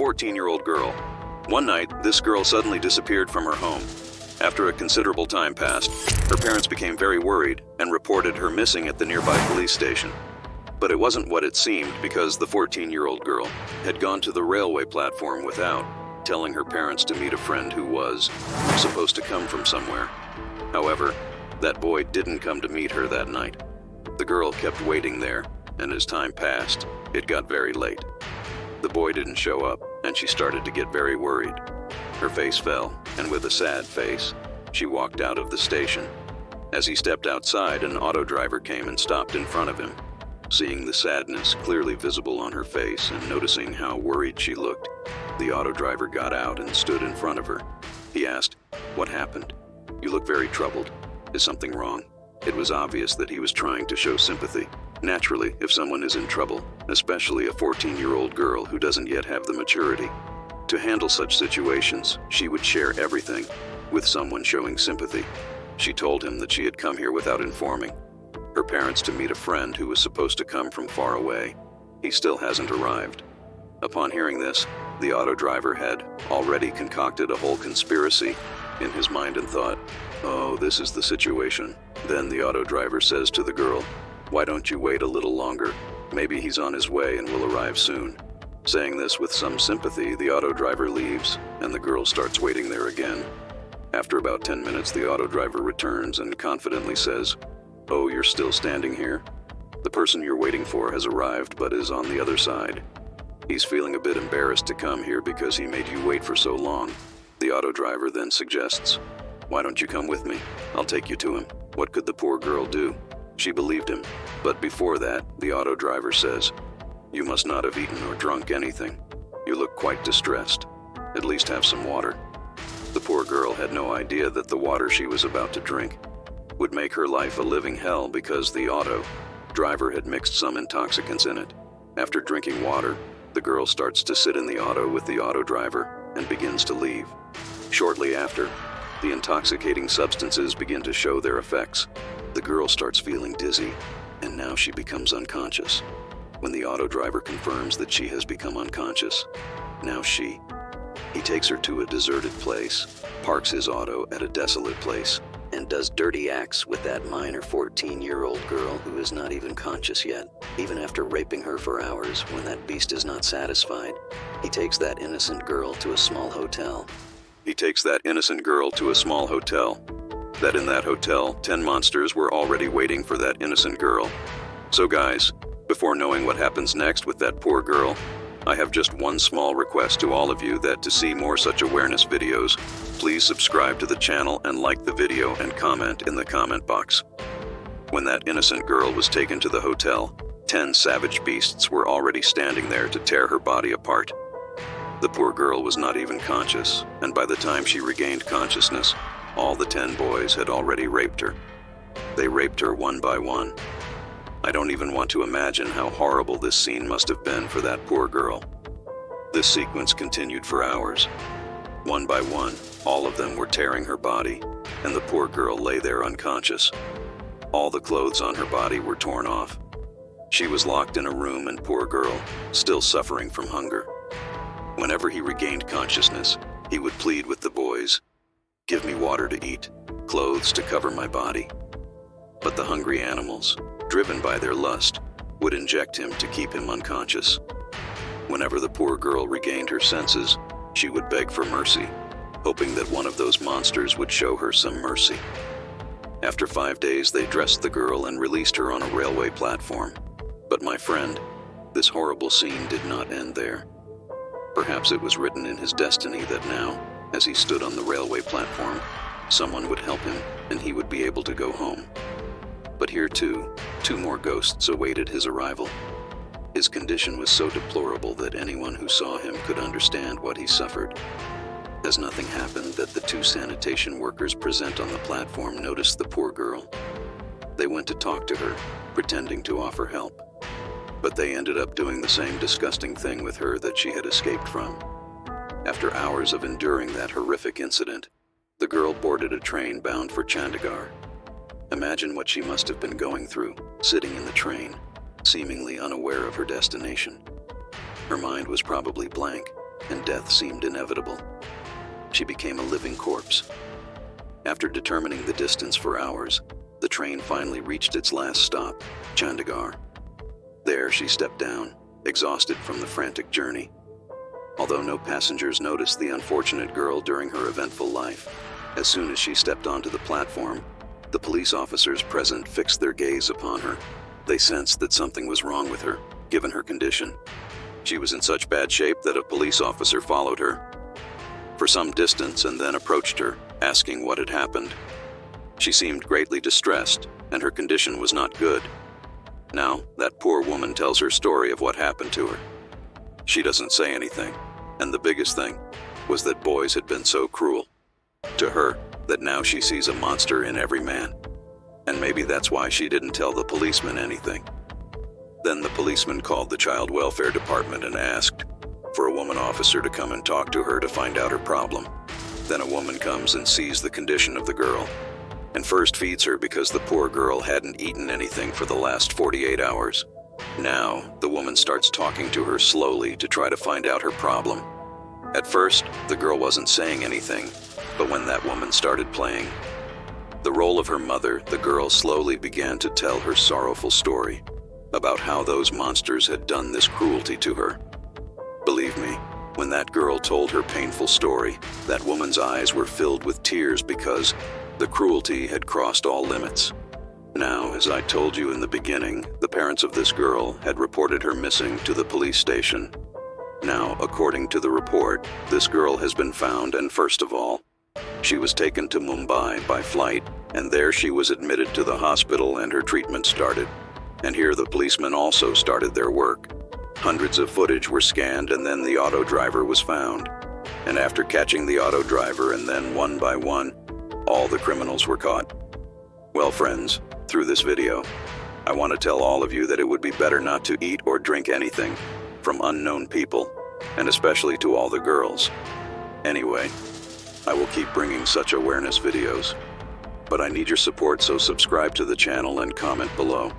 14-year-old girl. One night, this girl suddenly disappeared from her home. After a considerable time passed, her parents became very worried and reported her missing at the nearby police station. But it wasn't what it seemed, because the 14-year-old girl had gone to the railway platform without telling her parents to meet a friend who was supposed to come from somewhere. However, that boy didn't come to meet her that night. The girl kept waiting there, and as time passed, it got very late. The boy didn't show up, and she started to get very worried. Her face fell, and with a sad face, she walked out of the station. As he stepped outside, an auto driver came and stopped in front of him. Seeing the sadness clearly visible on her face and noticing how worried she looked, the auto driver got out and stood in front of her. He asked, "What happened? You look very troubled. Is something wrong?" It was obvious that he was trying to show sympathy. Naturally, if someone is in trouble, especially a 14-year-old girl who doesn't yet have the maturity to handle such situations, she would share everything with someone showing sympathy. She told him that she had come here without informing her parents to meet a friend who was supposed to come from far away. He still hasn't arrived. Upon hearing this, the auto driver had already concocted a whole conspiracy in his mind and thought, "Oh, this is the situation." Then the auto driver says to the girl, "Why don't you wait a little longer? Maybe he's on his way and will arrive soon." Saying this with some sympathy, the auto driver leaves, and the girl starts waiting there again. After about 10 minutes, the auto driver returns and confidently says, "Oh, you're still standing here? The person you're waiting for has arrived but is on the other side. He's feeling a bit embarrassed to come here because he made you wait for so long." The auto driver then suggests, "Why don't you come with me? I'll take you to him." What could the poor girl do? She believed him, but before that, the auto driver says, "You must not have eaten or drunk anything. You look quite distressed. At least have some water." The poor girl had no idea that the water she was about to drink would make her life a living hell because the auto driver had mixed some intoxicants in it. After drinking water, the girl starts to sit in the auto with the auto driver and begins to leave. Shortly after, the intoxicating substances begin to show their effects. The girl starts feeling dizzy, and now she becomes unconscious. When the auto driver confirms that she has become unconscious, now he takes her to a deserted place, parks his auto at a desolate place, and does dirty acts with that minor 14-year-old girl who is not even conscious yet. Even after raping her for hours, when that beast is not satisfied, he takes that innocent girl to a small hotel. That in that hotel, 10 monsters were already waiting for that innocent girl. So guys, before knowing what happens next with that poor girl, I have just one small request to all of you, that to see more such awareness videos, please subscribe to the channel and like the video and comment in the comment box. When that innocent girl was taken to the hotel, 10 savage beasts were already standing there to tear her body apart. The poor girl was not even conscious, and by the time she regained consciousness, all the 10 boys had already raped her. They raped her one by one. I don't even want to imagine how horrible this scene must have been for that poor girl. This sequence continued for hours. One by one, all of them were tearing her body, and the poor girl lay there unconscious. All the clothes on her body were torn off. She was locked in a room, and poor girl, still suffering from hunger. Whenever he regained consciousness, he would plead with the boys, "Give me water to eat, clothes to cover my body." But the hungry animals, driven by their lust, would inject him to keep him unconscious. Whenever the poor girl regained her senses, she would beg for mercy, hoping that one of those monsters would show her some mercy. After 5 days, they dressed the girl and released her on a railway platform. But my friend, this horrible scene did not end there. Perhaps it was written in his destiny that now, as he stood on the railway platform, someone would help him and he would be able to go home. But here too, 2 more ghosts awaited his arrival. His condition was so deplorable that anyone who saw him could understand what he suffered. As nothing happened, that the 2 sanitation workers present on the platform noticed the poor girl. They went to talk to her, pretending to offer help. But they ended up doing the same disgusting thing with her that she had escaped from. After hours of enduring that horrific incident, the girl boarded a train bound for Chandigarh. Imagine what she must have been going through, sitting in the train, seemingly unaware of her destination. Her mind was probably blank, and death seemed inevitable. She became a living corpse. After determining the distance for hours, the train finally reached its last stop, Chandigarh. There she stepped down, exhausted from the frantic journey. Although no passengers noticed the unfortunate girl during her eventful life, as soon as she stepped onto the platform, the police officers present fixed their gaze upon her. They sensed that something was wrong with her, given her condition. She was in such bad shape that a police officer followed her for some distance and then approached her, asking what had happened. She seemed greatly distressed, and her condition was not good. Now, that poor woman tells her story of what happened to her. She doesn't say anything, and the biggest thing was that boys had been so cruel to her that now she sees a monster in every man. And maybe that's why she didn't tell the policeman anything. Then the policeman called the child welfare department and asked for a woman officer to come and talk to her to find out her problem. Then a woman comes and sees the condition of the girl, and first feeds her because the poor girl hadn't eaten anything for the last 48 hours. Now, the woman starts talking to her slowly to try to find out her problem. At first, the girl wasn't saying anything, but when that woman started playing the role of her mother, the girl slowly began to tell her sorrowful story about how those monsters had done this cruelty to her. Believe me, when that girl told her painful story, that woman's eyes were filled with tears because the cruelty had crossed all limits. Now, as I told you in the beginning, the parents of this girl had reported her missing to the police station. Now, according to the report, this girl has been found, and first of all, she was taken to Mumbai by flight, and there she was admitted to the hospital and her treatment started. And here the policemen also started their work. Hundreds of footage were scanned, and then the auto driver was found. And after catching the auto driver and then one by one, all the criminals were caught. Well, friends, through this video, I want to tell all of you that it would be better not to eat or drink anything from unknown people, and especially to all the girls. Anyway, I will keep bringing such awareness videos, but I need your support, so subscribe to the channel and comment below.